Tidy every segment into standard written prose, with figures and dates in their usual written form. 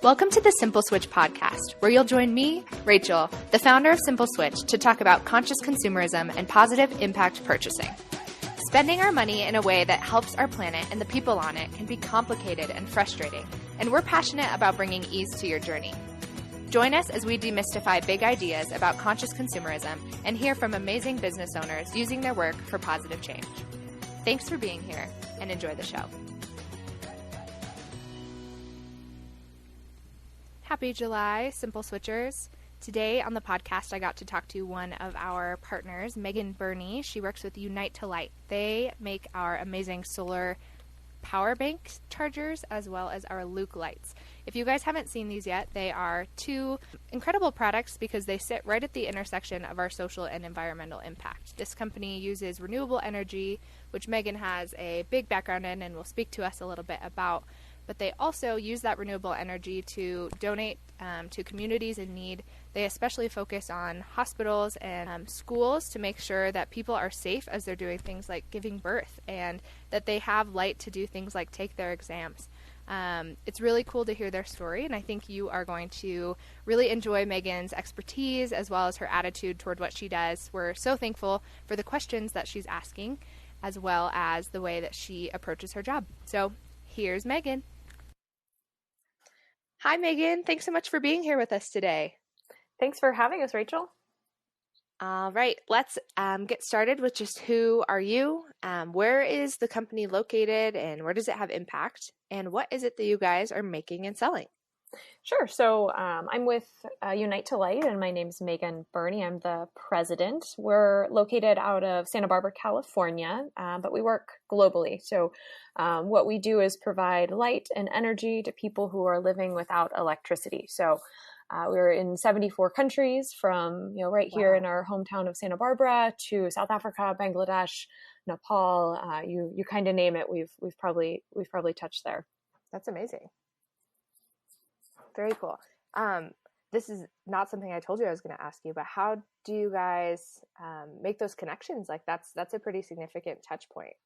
Welcome to the Simple Switch podcast, where you'll join me, Rachel, the founder of Simple Switch, to talk about conscious consumerism and positive impact purchasing. Spending our money in a way that helps our planet and the people on it can be complicated and frustrating, and we're passionate about bringing ease to your journey. Join us as we demystify big ideas about conscious consumerism and hear from amazing business owners using their work for positive change. Thanks for being here, and enjoy the show. Happy July, Simple Switchers. Today on the podcast, I got to talk to one of our partners, Birney. She works with Unite to Light. They make our amazing solar power bank chargers as well as our Luke lights. If you guys haven't seen these yet, they are two incredible products because they sit right at the intersection of our social and environmental impact. This company uses renewable energy, which Megan has a big background in and will speak to us a little bit about. But they also use that renewable energy to donate to communities in need. They especially focus on hospitals and schools to make sure that people are safe as they're doing things like giving birth and that they have light to do things like take their exams. It's really cool to hear their story, and I think you are going to really enjoy Megan's expertise as well as her attitude toward what she does. We're so thankful for the questions that she's asking as well as the way that she approaches her job. So here's Megan. Hi, Megan. Thanks so much for being here with us today. Thanks for having us, Rachel. All right, let's get started with just who are you? Where is the company located and where does it have impact? And what is it that you guys are making and selling? Sure. So I'm with Unite to Light, and my name is Birney. I'm the president. We're located out of Santa Barbara, California, but we work globally. So what we do is provide light and energy to people who are living without electricity. So we're in 74 countries, from right here in our hometown of Santa Barbara to South Africa, Bangladesh, Nepal. You kind of name it. We've probably touched there. That's amazing. Very cool. This is not something I told you I was going to ask you, but how do you guys make those connections? Like that's a pretty significant touch point.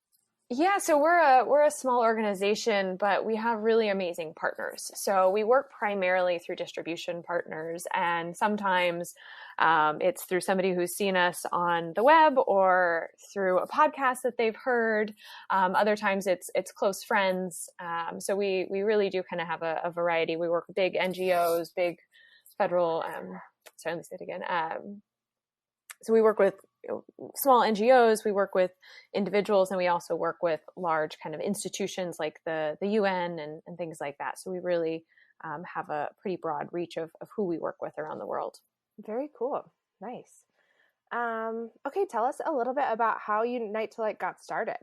Yeah, so we're a small organization, but we have really amazing partners. So we work primarily through distribution partners, and sometimes it's through somebody who's seen us on the web or through a podcast that they've heard. Other times it's close friends. So we really do kind of have a variety. We work with big NGOs, big federal. Sorry, let me say it again. So we work with small NGOs, we work with individuals, and we also work with large kind of institutions like the UN and things like that. So we really have a pretty broad reach of who we work with around the world. Very cool. Nice. Okay, tell us a little bit about how Unite to Light got started.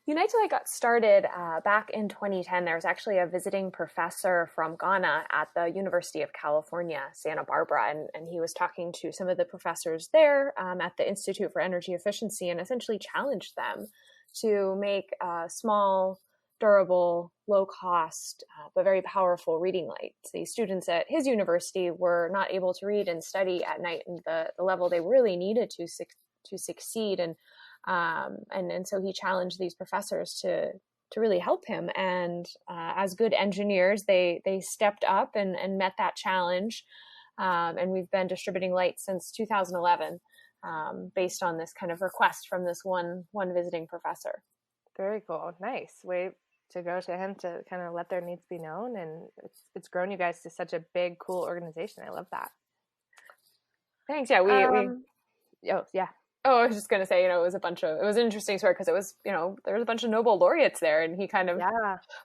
Unite to Light got started back in 2010. There was actually a visiting professor from Ghana at the University of California, Santa Barbara, and he was talking to some of the professors there at the Institute for Energy Efficiency and essentially challenged them to make small, durable, low-cost, but very powerful reading lights. The students at his university were not able to read and study at night in the level they really needed to succeed, and so he challenged these professors to really help him. And as good engineers, they stepped up and met that challenge. And we've been distributing lights since 2011, based on this kind of request from this one visiting professor. Very cool. Nice way to go to him to kind of let their needs be known. And it's grown you guys to such a big, cool organization. I love that. Thanks. Yeah. Yeah. Oh, I was just going to say, it was an interesting story because it was, there was a bunch of Nobel laureates there, and he kind of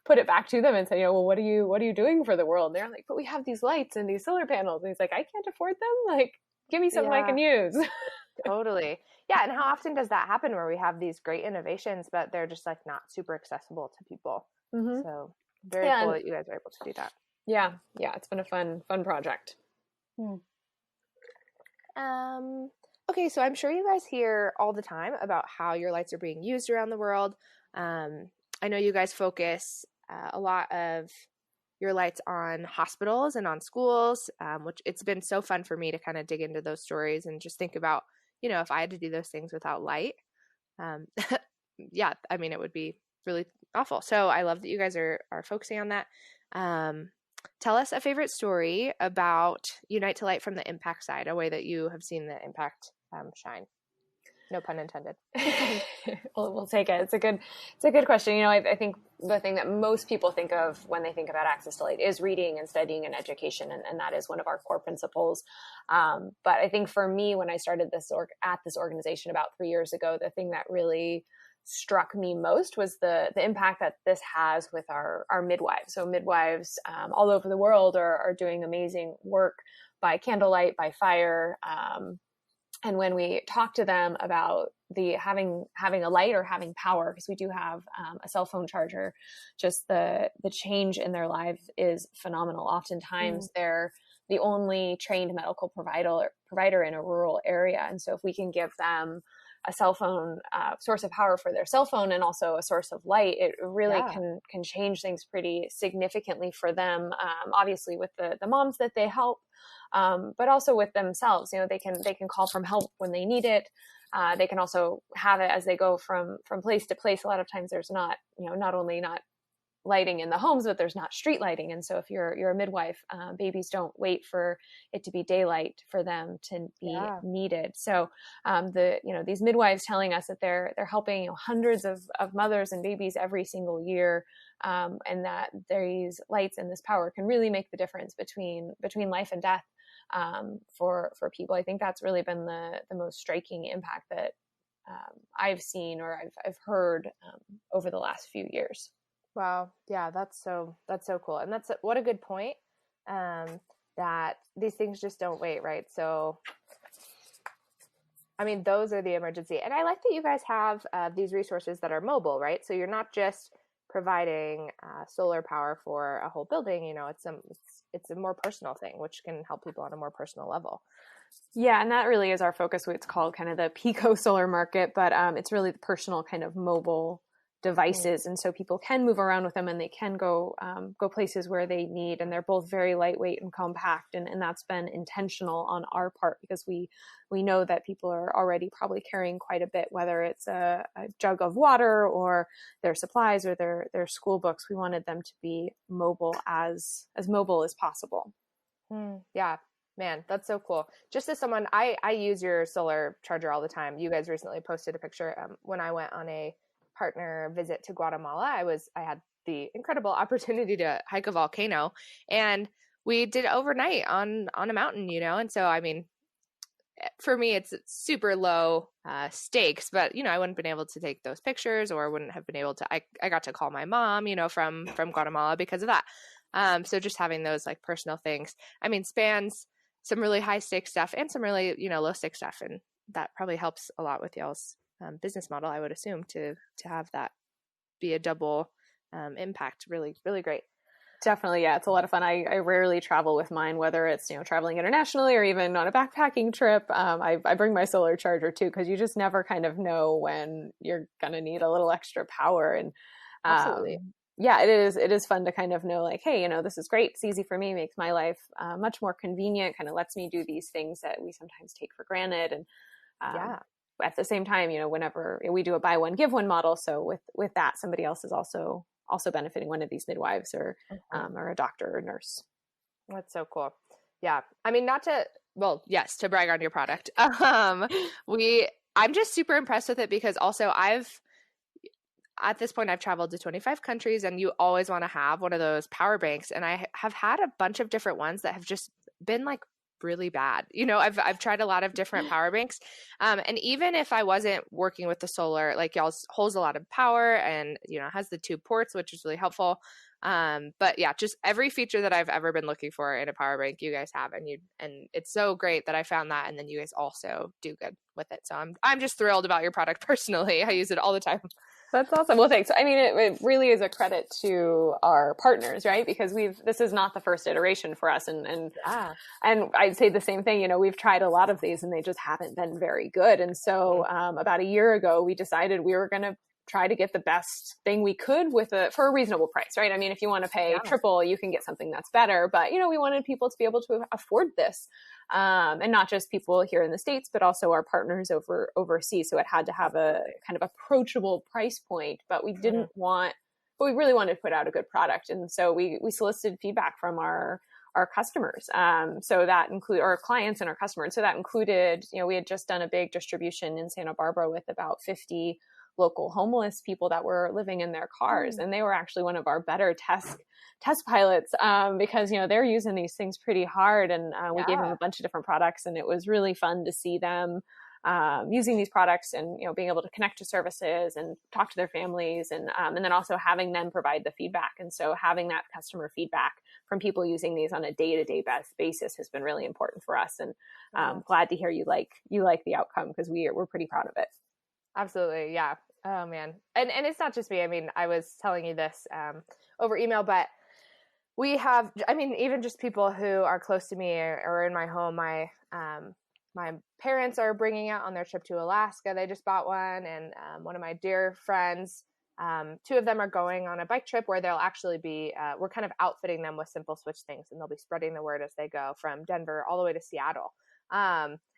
put it back to them and said, well, what are you doing for the world? And they're like, but we have these lights and these solar panels. And he's like, I can't afford them. Like, give me something I can use. Totally. Yeah. And how often does that happen where we have these great innovations, but they're just like not super accessible to people? Mm-hmm. So very cool that you guys are able to do that. Yeah. Yeah. It's been a fun project. Okay, so I'm sure you guys hear all the time about how your lights are being used around the world. I know you guys focus a lot of your lights on hospitals and on schools, which it's been so fun for me to kind of dig into those stories and just think about, if I had to do those things without light, it would be really awful. So I love that you guys are focusing on that. tell us a favorite story about Unite to Light from the impact side, a way that you have seen the impact shine. No pun intended. We'll take it. It's a good question. I think the thing that most people think of when they think about access to light is reading and studying and education, and that is one of our core principles. But I think for me, when I started this organization about 3 years ago, the thing that really struck me most was the impact that this has with our midwives. So midwives all over the world are doing amazing work by candlelight, by fire. And when we talk to them about the having a light or having power, because we do have a cell phone charger, just the change in their lives is phenomenal. Oftentimes they're the only trained medical provider in a rural area. And so if we can give them a cell phone source of power for their cell phone and also a source of light, it really can change things pretty significantly for them. Obviously with the moms that they help, but also with themselves. They can call from help when they need it. They can also have it as they go from place to place. A lot of times there's not only not lighting in the homes, but there's not street lighting. And so if you're a midwife, babies don't wait for it to be daylight for them to be needed. So these midwives telling us that they're helping hundreds of mothers and babies every single year, and that these lights and this power can really make the difference between life and death for people. I think that's really been the most striking impact that I've seen or I've heard over the last few years. Wow. Yeah, that's so cool. And what a good point, that these things just don't wait, right? So, I mean, those are the emergency. And I like that you guys have these resources that are mobile, right? So you're not just providing solar power for a whole building, it's a more personal thing, which can help people on a more personal level. Yeah, and that really is our focus. It's called kind of the Pico solar market, but it's really the personal kind of mobile devices. And so people can move around with them and they can go places where they need. And they're both very lightweight and compact. And that's been intentional on our part because we know that people are already probably carrying quite a bit, whether it's a jug of water or their supplies or their school books. We wanted them to be mobile as mobile as possible. Yeah, man, that's so cool. Just as someone, I use your solar charger all the time. You guys recently posted a picture when I went on a partner visit to Guatemala. I had the incredible opportunity to hike a volcano, and we did overnight on a mountain, and so, I mean, for me, it's super low stakes, but, I wouldn't have been able to take those pictures or wouldn't have been able to, I got to call my mom, from Guatemala because of that. So just having those like personal things, I mean, spans some really high stakes stuff and some really, low stakes stuff. And that probably helps a lot with y'all's business model, I would assume, to have that be a double impact. Really, really great. Definitely. Yeah. It's a lot of fun. I rarely travel with mine, whether it's, traveling internationally or even on a backpacking trip. I bring my solar charger too, because you just never kind of know when you're going to need a little extra power. And absolutely. Yeah, it is fun to kind of know like, hey, this is great. It's easy for me, makes my life much more convenient, kind of lets me do these things that we sometimes take for granted. And at the same time, whenever we do a buy one, give one model. So with that, somebody else is also benefiting, one of these midwives or a doctor or nurse. That's so cool. Yeah. I mean, yes, to brag on your product. I'm just super impressed with it because also at this point, I've traveled to 25 countries, and you always want to have one of those power banks. And I have had a bunch of different ones that have just been like really bad. I've tried a lot of different power banks. And even if I wasn't working with the solar, like y'all's holds a lot of power and, has the 2 ports, which is really helpful. But yeah, just every feature that I've ever been looking for in a power bank, you guys have, and it's so great that I found that. And then you guys also do good with it. So I'm just thrilled about your product personally. I use it all the time. That's awesome. Well, thanks. I mean, it really is a credit to our partners, right? Because this is not the first iteration for us. And I'd say the same thing, we've tried a lot of these and they just haven't been very good. And so, about a year ago, we decided we were going to try to get the best thing we could for a reasonable price, right? I mean, if you want to pay triple, you can get something that's better, but we wanted people to be able to afford this. And not just people here in the States, but also our partners overseas. So it had to have a kind of approachable price point, but we didn't want but we really wanted to put out a good product. And so we solicited feedback from our customers. So that include our clients and our customers. So that included, we had just done a big distribution in Santa Barbara with about 50 local homeless people that were living in their cars. And they were actually one of our better test pilots, because, they're using these things pretty hard. And we gave them a bunch of different products, and it was really fun to see them using these products and, being able to connect to services and talk to their families, and then also having them provide the feedback. And so having that customer feedback from people using these on a day-to-day basis has been really important for us. And glad to hear you like the outcome, because we're pretty proud of it. Absolutely. Yeah. Oh man. And it's not just me. I mean, I was telling you this over email, but we have, even just people who are close to me or in my home, my parents are bringing out on their trip to Alaska. They just bought one. And one of my dear friends, two of them are going on a bike trip where they'll actually be, we're kind of outfitting them with Simple Switch things, and they'll be spreading the word as they go from Denver all the way to Seattle.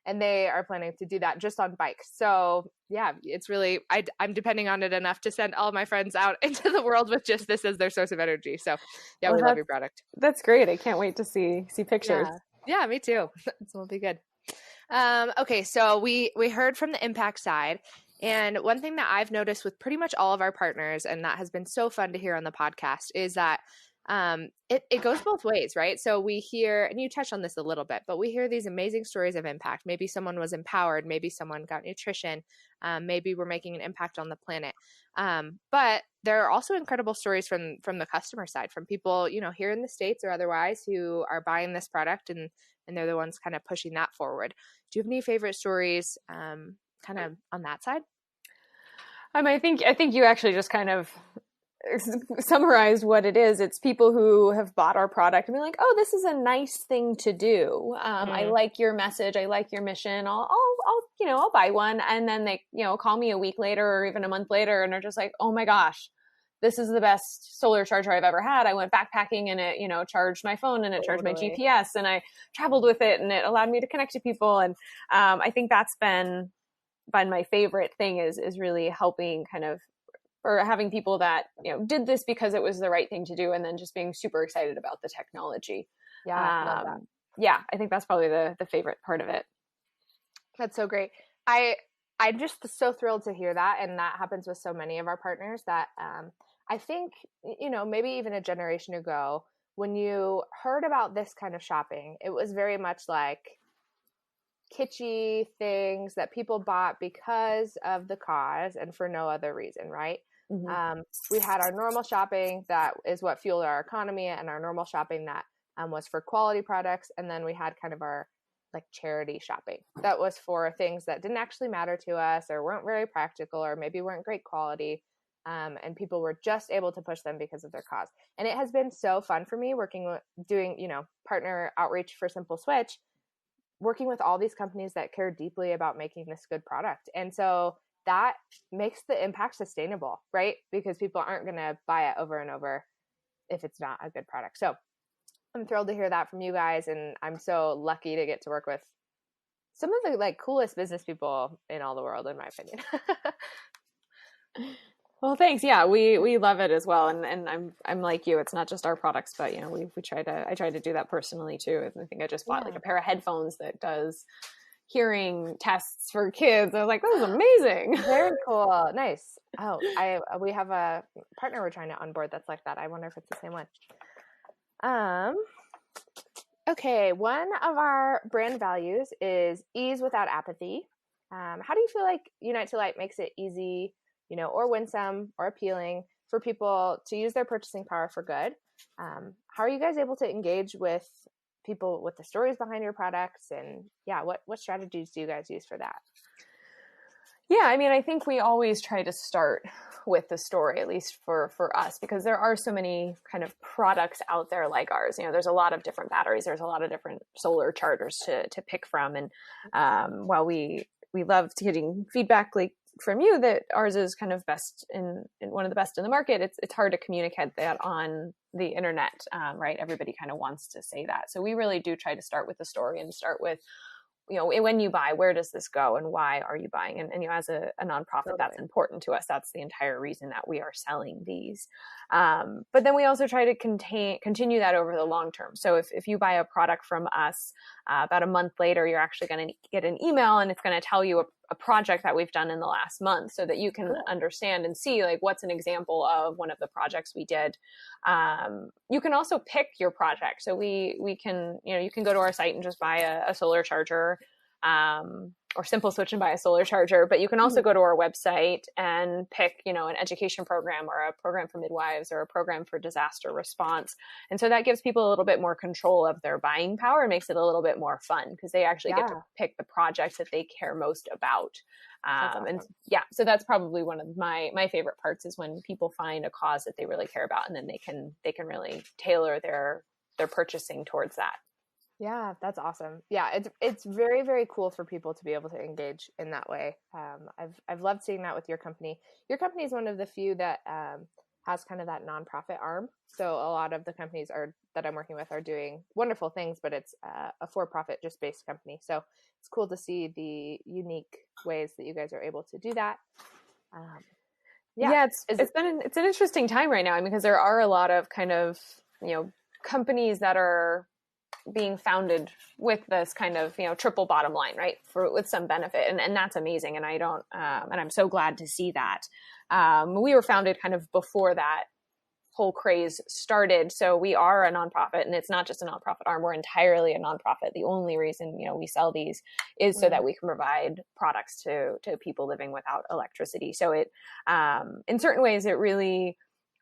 And they are planning to do that just on bikes. So yeah, it's really, I'm depending on it enough to send all of my friends out into the world with just this as their source of energy. So yeah, we love your product. That's great. I can't wait to see pictures. Yeah, me too. This will be good. Okay. So we heard from the impact side. And one thing that I've noticed with pretty much all of our partners, and that has been so fun to hear on the podcast, is that it goes both ways, right? So we hear, and you touched on this a little bit, but we hear these amazing stories of impact. Maybe someone was empowered, maybe someone got nutrition, maybe we're making an impact on the planet. But there are also incredible stories from the customer side, from people, here in the States or otherwise, who are buying this product, and they're the ones kind of pushing that forward. Do you have any favorite stories kind of on that side? I think you actually just kind of summarized what it is. It's people who have bought our product and be like, oh, this is a nice thing to do. I like your message. I like your mission. I'll buy one. And then they, call me a week later or even a month later, and are just like, oh my gosh, this is the best solar charger I've ever had. I went backpacking and it, charged my phone, and it charged my GPS, and I traveled with it, and it allowed me to connect to people. And I think that's been my favorite thing is really helping kind of, or having people that, did this because it was the right thing to do, and then just being super excited about the technology. Yeah. I love that. Yeah, I think that's probably the favorite part of it. That's so great. I'm just so thrilled to hear that. And that happens with so many of our partners that I think, maybe even a generation ago, when you heard about this kind of shopping, it was very much like kitschy things that people bought because of the cause and for no other reason, right? Mm-hmm. We had our normal shopping that is what fueled our economy, and our normal shopping that was for quality products. And then we had kind of our like charity shopping that was for things that didn't actually matter to us, or weren't very practical, or maybe weren't great quality. And people were just able to push them because of their cause. And it has been so fun for me doing, partner outreach for Simple Switch, working with all these companies that care deeply about making this good product. And so that makes the impact sustainable, right? Because people aren't going to buy it over and over if it's not a good product. So I'm thrilled to hear that from you guys. And I'm so lucky to get to work with some of the like coolest business people in all the world, in my opinion. Well, thanks. Yeah, we love it as well. And I'm like you, it's not just our products, but I try to do that personally too. I think I just bought like a pair of headphones that does hearing tests for kids. I was like, that was amazing. Very cool. Nice. Oh, we have a partner we're trying to onboard that's like that. I wonder if it's the same one. Okay. One of our brand values is ease without apathy. How do you feel like Unite to Light makes it easy, or winsome or appealing for people to use their purchasing power for good? How are you guys able to engage with people with the stories behind your products? And what strategies do you guys use for that? Yeah, I think we always try to start with the story, at least for us, because there are so many kind of products out there like ours. There's a lot of different batteries. There's a lot of different solar chargers to pick from. And while we loved getting feedback like from you that ours is kind of best in one of the best in the market, it's hard to communicate that on the internet, right? Everybody kind of wants to say that. So we really do try to start with the story and start with when you buy, where does this go and why are you buying? And as a nonprofit, Totally. that's important to us. That's the entire reason that we are selling these. But then we also try to continue that over the long term. So if you buy a product from us, about a month later, you're actually going to get an email and it's going to tell you a project that we've done in the last month so that you can understand and see like what's an example of one of the projects we did. You can also pick your project. So we can, you can go to our site and just buy a solar charger, or simple switch and buy a solar charger, but you can also go to our website and pick, an education program or a program for midwives or a program for disaster response. And so that gives people a little bit more control of their buying power and makes it a little bit more fun because they actually get to pick the projects that they care most about. Awesome. And so that's probably one of my favorite parts is when people find a cause that they really care about and then they can really tailor their purchasing towards that. Yeah, that's awesome. Yeah, it's very, very cool for people to be able to engage in that way. I've loved seeing that with your company. Your company is one of the few that has kind of that nonprofit arm. So a lot of the companies that I'm working with are doing wonderful things, but it's a for-profit, just based company. So it's cool to see the unique ways that you guys are able to do that. It's an interesting time right now because there are a lot of kind of companies that are being founded with this kind of triple bottom line, right, with some benefit, and that's amazing. And I'm so glad to see that. We were founded kind of before that whole craze started, so we are a nonprofit, and it's not just a nonprofit arm. We're entirely a nonprofit. The only reason we sell these is so that we can provide products to people living without electricity. So it in certain ways it really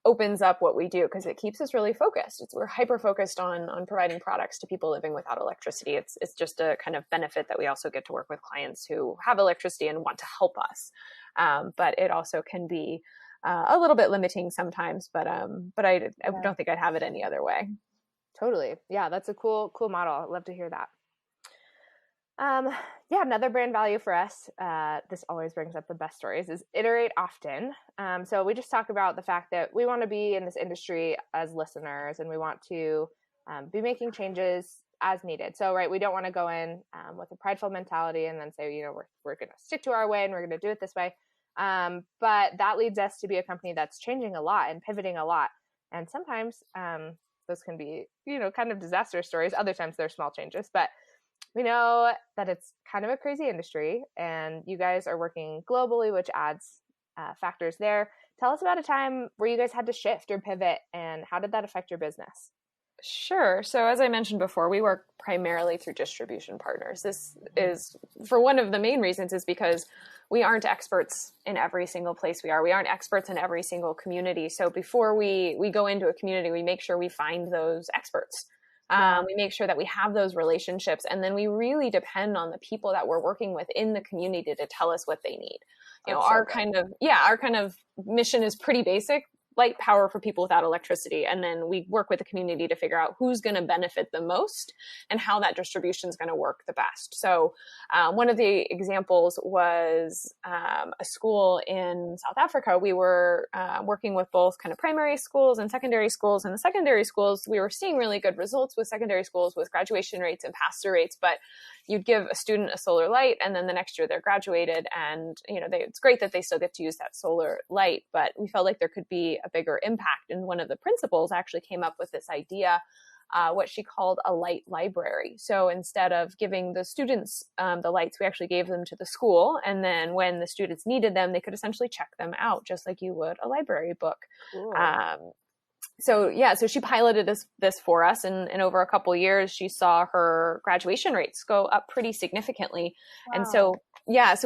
opens up what we do because it keeps us really focused. We're hyper focused on providing products to people living without electricity. It's just a kind of benefit that we also get to work with clients who have electricity and want to help us. But it also can be a little bit limiting sometimes. But I don't think I'd have it any other way. Totally. Yeah, that's a cool model. I'd love to hear that. Another brand value for us, this always brings up the best stories, is iterate often. So we just talk about the fact that we want to be in this industry as listeners, and we want to be making changes as needed. So, right, we don't want to go in with a prideful mentality and then say, we're going to stick to our way and we're going to do it this way. But that leads us to be a company that's changing a lot and pivoting a lot. And sometimes those can be, kind of disaster stories. Other times they're small changes, but we know that it's kind of a crazy industry, and you guys are working globally, which adds factors there. Tell us about a time where you guys had to shift or pivot, and how did that affect your business? Sure. So as I mentioned before, we work primarily through distribution partners. This is, for one of the main reasons, is because we aren't experts in every single place we are. We aren't experts in every single community. So before we go into a community, we make sure we find those experts. We make sure that we have those relationships, and then we really depend on the people that we're working with in the community to tell us what they need. Our kind of mission is pretty basic: light, power for people without electricity. And then we work with the community to figure out who's going to benefit the most and how that distribution is going to work the best. So one of the examples was a school in South Africa. We were working with both kind of primary schools and secondary schools. And the secondary schools, we were seeing really good results with secondary schools with graduation rates and pass-through rates. But you'd give a student a solar light, and then the next year they're graduated, and it's great that they still get to use that solar light, but we felt like there could be a bigger impact. And one of the principals actually came up with this idea, what she called a light library. So instead of giving the students the lights, we actually gave them to the school, and then when the students needed them, they could essentially check them out just like you would a library book. Cool. So she piloted this for us, and over a couple of years, she saw her graduation rates go up pretty significantly. Wow. And so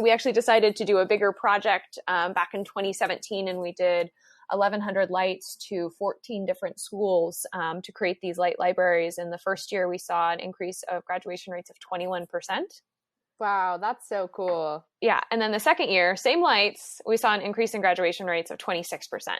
we actually decided to do a bigger project back in 2017, and we did 1,100 lights to 14 different schools to create these light libraries. And the first year, we saw an increase of graduation rates of 21%. Wow, that's so cool. Yeah, and then the second year, same lights, we saw an increase in graduation rates of 26%.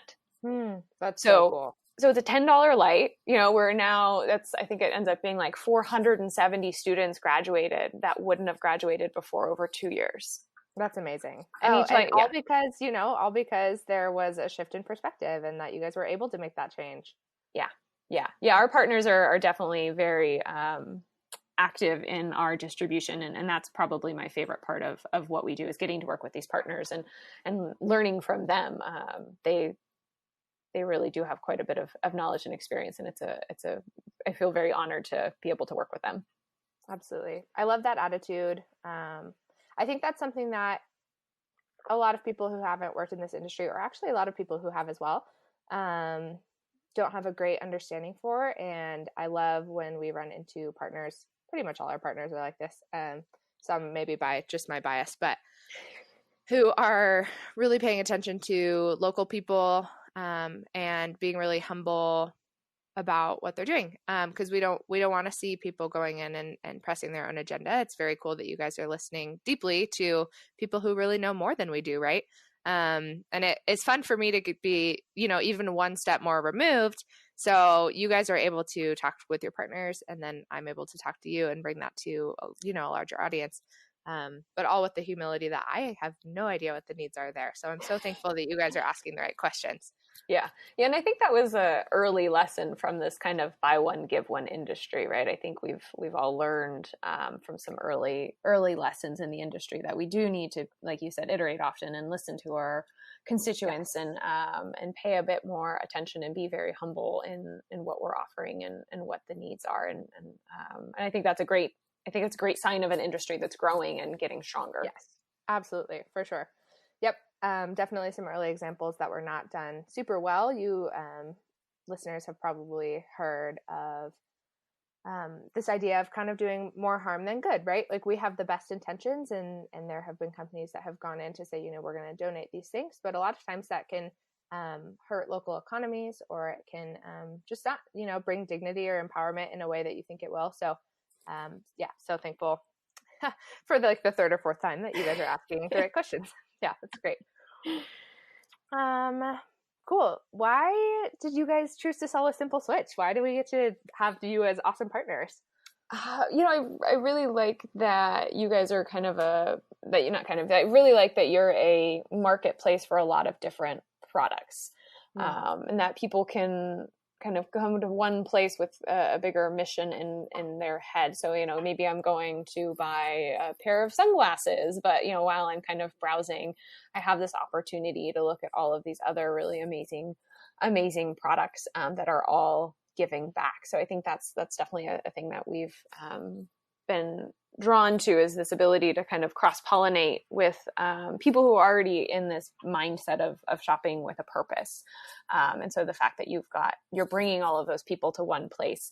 That's so cool. So it's a $10 light, we're now, I think it ends up being like 470 students graduated that wouldn't have graduated before over 2 years. That's amazing. And all because there was a shift in perspective and that you guys were able to make that change. Yeah. Our partners are definitely very, active in our distribution. And that's probably my favorite part of what we do, is getting to work with these partners and learning from them. They really do have quite a bit of knowledge and experience. And I feel very honored to be able to work with them. Absolutely. I love that attitude. I think that's something that a lot of people who haven't worked in this industry, or actually a lot of people who have as well, don't have a great understanding for. And I love when we run into partners, pretty much all our partners are like this. Some maybe by just my bias, but who are really paying attention to local people, and being really humble about what they're doing. Because we don't want to see people going in and pressing their own agenda. It's very cool that you guys are listening deeply to people who really know more than we do, right? And it's fun for me to be, even one step more removed. So you guys are able to talk with your partners, and then I'm able to talk to you and bring that to, a larger audience. But all with the humility that I have no idea what the needs are there. So I'm so thankful that you guys are asking the right questions. Yeah. And I think that was a early lesson from this kind of buy one, give one industry, right? I think we've all learned from some early lessons in the industry that we do need to, like you said, iterate often and listen to our constituents. Yes. And pay a bit more attention and be very humble in what we're offering and what the needs are. And I think that's a great sign of an industry that's growing and getting stronger. Yes, absolutely. For sure. Yep. Definitely some early examples that were not done super well. You listeners have probably heard of this idea of kind of doing more harm than good, right? Like, we have the best intentions, and there have been companies that have gone in to say, we're going to donate these things, but a lot of times that can hurt local economies, or it can just not, bring dignity or empowerment in a way that you think it will. So so thankful for the third or fourth time that you guys are asking the right questions. Yeah, that's great. Cool. Why did you guys choose to sell a simple switch? Why do we get to have you as awesome partners? I really like that you guys are I really like that you're a marketplace for a lot of different products, and that people can kind of come to one place with a bigger mission in their head. So, maybe I'm going to buy a pair of sunglasses, but, while I'm kind of browsing, I have this opportunity to look at all of these other really amazing products that are all giving back. So I think that's definitely a thing that we've been drawn to, is this ability to kind of cross-pollinate with people who are already in this mindset of shopping with a purpose. And so the fact that you're bringing all of those people to one place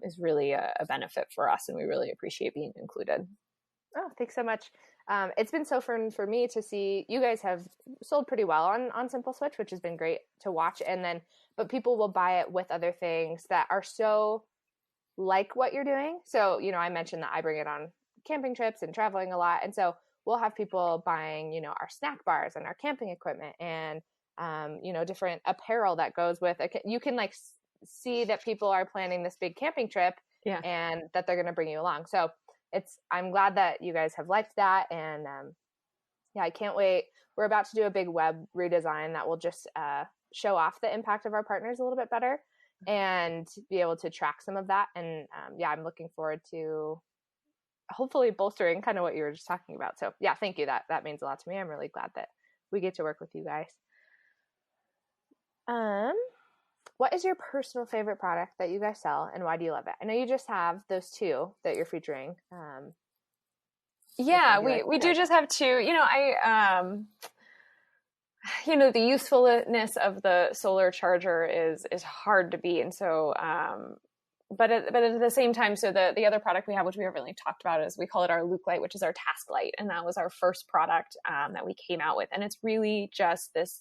is really a benefit for us, and we really appreciate being included. Oh, thanks so much. It's been so fun for me to see you guys have sold pretty well on Simple Switch, which has been great to watch. But people will buy it with other things that are so like what you're doing. So, I mentioned that I bring it on camping trips and traveling a lot. And so we'll have people buying, our snack bars and our camping equipment and, different apparel that goes with it. You can see that people are planning this big camping trip, and that they're going to bring you along. So I'm glad that you guys have liked that. And, I can't wait. We're about to do a big web redesign that will just, show off the impact of our partners a little bit better, and be able to track some of that. And I'm looking forward to hopefully bolstering kind of what you were just talking about. So thank you. That means a lot to me. I'm really glad that we get to work with you guys. What is your personal favorite product that you guys sell, and why do you love it? I know you just have those two that you're featuring. We do just have two. The usefulness of the solar charger is hard to beat. And so, but at the same time, so the other product we have, which we haven't really talked about, is we call it our Luke Light, which is our task light. And that was our first product that we came out with. And it's really just this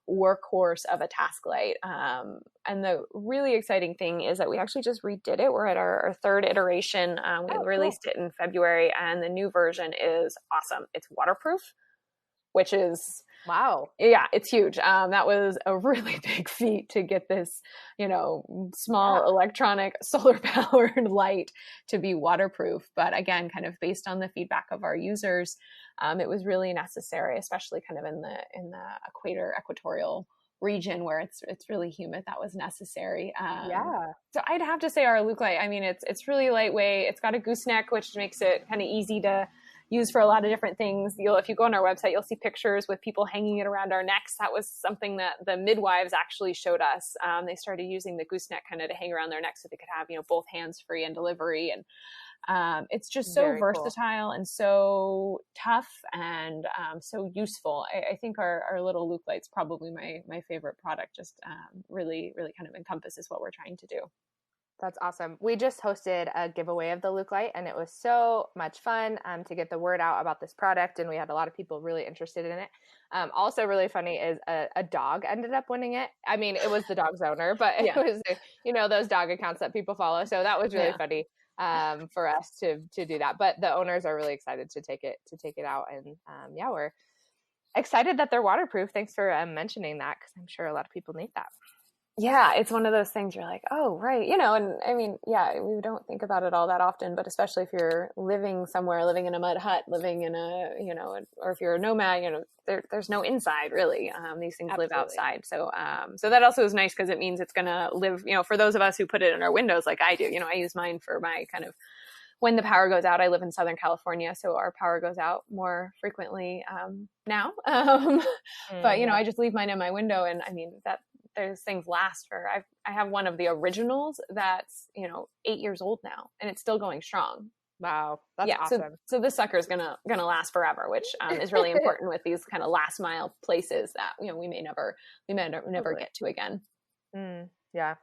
workhorse of a task light. And the really exciting thing is that we actually just redid it. We're at our third iteration. We released it in February, and the new version is awesome. It's waterproof, which is wow. Yeah, it's huge. That was a really big feat to get this, small electronic solar powered light to be waterproof. But again, kind of based on the feedback of our users, it was really necessary, especially kind of in the equatorial region where it's really humid, that was necessary. Yeah. So I'd have to say our Luke Light, I mean, it's really lightweight. It's got a gooseneck, which makes it kind of easy to use for a lot of different things. If you go on our website, you'll see pictures with people hanging it around our necks. That was something that the midwives actually showed us. They started using the gooseneck kind of to hang around their necks so they could have, both hands free and delivery. And it's just so Very versatile cool. and so tough and so useful. I think our little Luke Light's probably my favorite product. Just really, really kind of encompasses what we're trying to do. That's awesome. We just hosted a giveaway of the Luke Light, and it was so much fun to get the word out about this product, and we had a lot of people really interested in it. Also really funny is a dog ended up winning it. I mean, it was the dog's owner, but it was, those dog accounts that people follow. So that was really funny for us to do that. But the owners are really excited to take it out. And we're excited that they're waterproof. Thanks for mentioning that, because I'm sure a lot of people need that. Yeah, it's one of those things you're like, oh, right. And I mean, we don't think about it all that often, but especially if you're living somewhere, living in a mud hut, living in or if you're a nomad, there's no inside really. These things live outside. So that also is nice because it means it's going to live, for those of us who put it in our windows like I do, I use mine for my kind of when the power goes out. I live in Southern California, so our power goes out more frequently now. But, I just leave mine in my window, and I mean, those things last for, I have one of the originals that's, 8 years old now, and it's still going strong. Wow. That's awesome. So this sucker is gonna last forever, which is really important with these kind of last mile places that, we may never get to again. Yeah.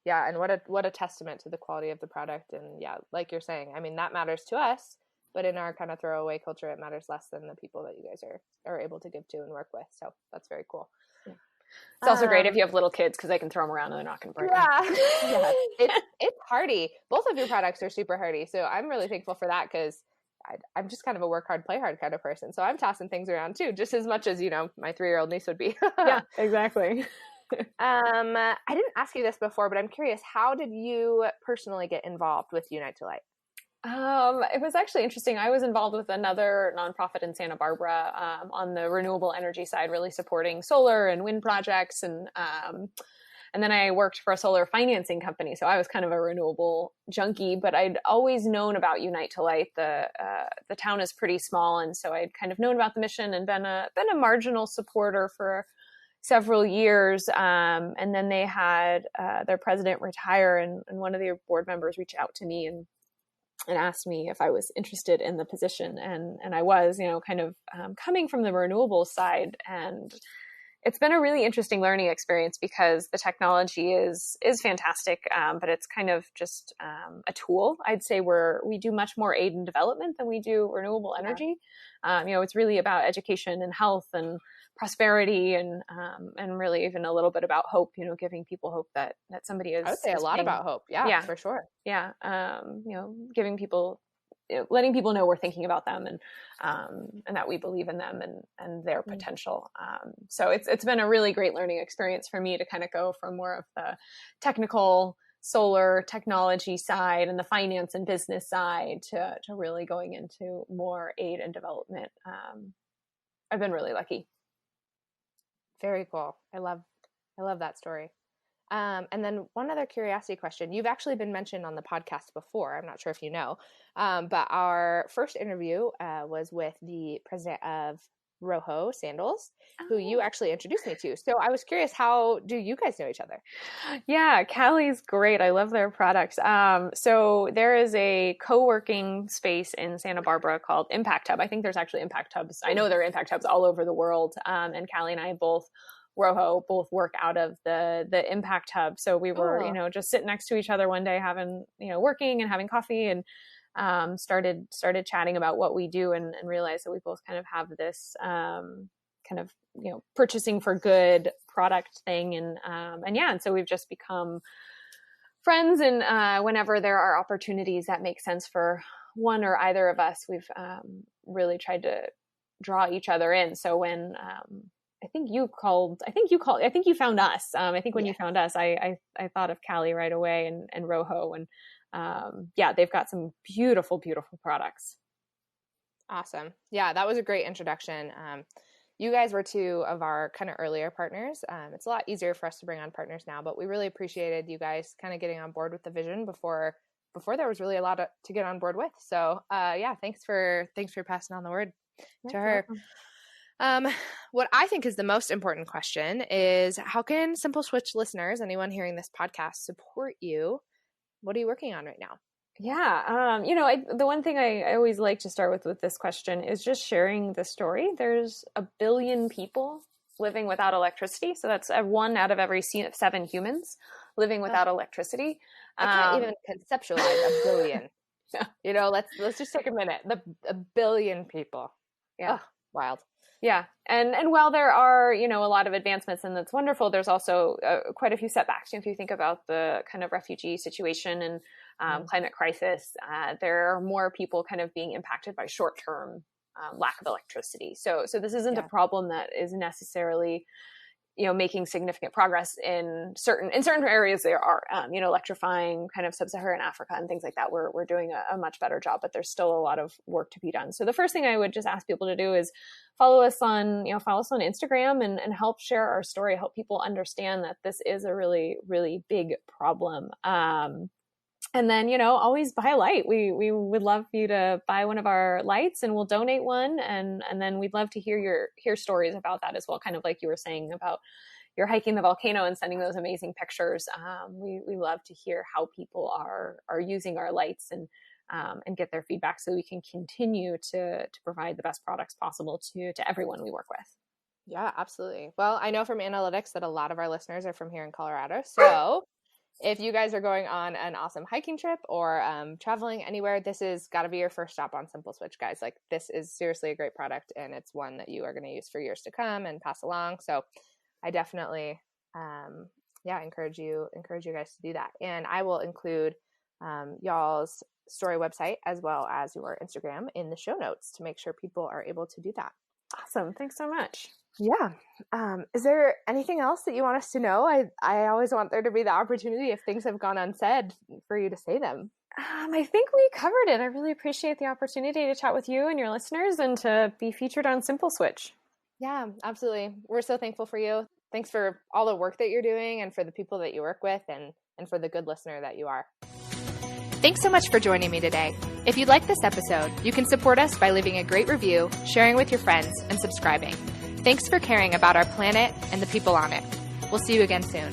Yeah. And what a testament to the quality of the product. And like you're saying, I mean, that matters to us, but in our kind of throwaway culture, it matters less than the people that you guys are able to give to and work with. So that's very cool. It's also great if you have little kids because they can throw them around and they're not going to break. Yeah. It's hardy. Both of your products are super hardy. So I'm really thankful for that, because I'm just kind of a work hard, play hard kind of person. So I'm tossing things around too, just as much as, my 3-year-old niece would be. Yeah, exactly. I didn't ask you this before, but I'm curious, how did you personally get involved with Unite to Light? It was actually interesting. I was involved with another nonprofit in Santa Barbara on the renewable energy side, really supporting solar and wind projects. And then I worked for a solar financing company. So I was kind of a renewable junkie, but I'd always known about Unite to Light. The town is pretty small. And so I'd kind of known about the mission and been a marginal supporter for several years. And then they had their president retire, and one of their board members reached out to me and asked me if I was interested in the position. And I was, kind of coming from the renewables side. And it's been a really interesting learning experience because the technology is fantastic, but it's kind of just a tool. I'd say we do much more aid and development than we do renewable energy. It's really about education and health and prosperity and really even a little bit about hope, giving people hope that somebody is. I would say a lot about hope. Yeah, for sure. Yeah. Giving people, letting people know we're thinking about them and that we believe in them and their potential. So it's been a really great learning experience for me to kind of go from more of the technical solar technology side and the finance and business side to really going into more aid and development. I've been really lucky. Very cool. I love that story. And then one other curiosity question. You've actually been mentioned on the podcast before. I'm not sure if you know, but our first interview was with the president of Rojo Sandals, who you actually introduced me to. So I was curious, how do you guys know each other? Yeah, Callie's great. I love their products. So there is a co-working space in Santa Barbara called Impact Hub. I think there's actually Impact Hubs. I know there are Impact Hubs all over the world. And Callie and I both work out of the Impact Hub. So we were, just sitting next to each other one day, having, working and having coffee, and started chatting about what we do and realized that we both kind of have this kind of, purchasing for good product thing. And so we've just become friends. And whenever there are opportunities that make sense for one or either of us, we've really tried to draw each other in. So when I think you found us. I think when you found us, I thought of Callie right away and Rojo, and they've got some beautiful, beautiful products. Awesome. Yeah, that was a great introduction. you guys were two of our kind of earlier partners. It's a lot easier for us to bring on partners now, but we really appreciated you guys kind of getting on board with the vision before there was really a lot to get on board with. So yeah, thanks for passing on the word to her. What I think is the most important question is, how can Simple Switch listeners, anyone hearing this podcast, support you? What are you working on right now? Yeah. The one thing I always like to start with this question is just sharing the story. There's 1 billion people living without electricity. So that's 1 out of every 7 humans living without electricity. I can't even conceptualize 1 billion. Yeah. Let's just take a minute. 1 billion people. Yeah. Oh, wild. Yeah. And while there are, a lot of advancements, and that's wonderful, there's also quite a few setbacks. If you think about the kind of refugee situation and climate crisis, there are more people kind of being impacted by short-term lack of electricity. So this isn't a problem that is necessarily, making significant progress in certain areas. There are, electrifying kind of sub-Saharan Africa and things like that. We're doing a much better job, but there's still a lot of work to be done. So the first thing I would just ask people to do is follow us on Instagram and help share our story, help people understand that this is a really, really big problem. And then, always buy a light. We would love for you to buy one of our lights, and we'll donate one. And then we'd love to hear stories about that as well. Kind of like you were saying about your hiking the volcano and sending those amazing pictures. We love to hear how people are using our lights and get their feedback, so we can continue to provide the best products possible to everyone we work with. Yeah, absolutely. Well, I know from analytics that a lot of our listeners are from here in Colorado. So if you guys are going on an awesome hiking trip or traveling anywhere, this has got to be your first stop on Simple Switch, guys. Like, this is seriously a great product, and it's one that you are going to use for years to come and pass along. So I definitely, encourage you guys to do that. And I will include y'all's story website as well as your Instagram in the show notes to make sure people are able to do that. Awesome. Thanks so much. Yeah. Is there anything else that you want us to know? I always want there to be the opportunity, if things have gone unsaid, for you to say them. I think we covered it. I really appreciate the opportunity to chat with you and your listeners and to be featured on Simple Switch. Yeah, absolutely. We're so thankful for you. Thanks for all the work that you're doing and for the people that you work with and for the good listener that you are. Thanks so much for joining me today. If you like this episode, you can support us by leaving a great review, sharing with your friends, and subscribing. Thanks for caring about our planet and the people on it. We'll see you again soon.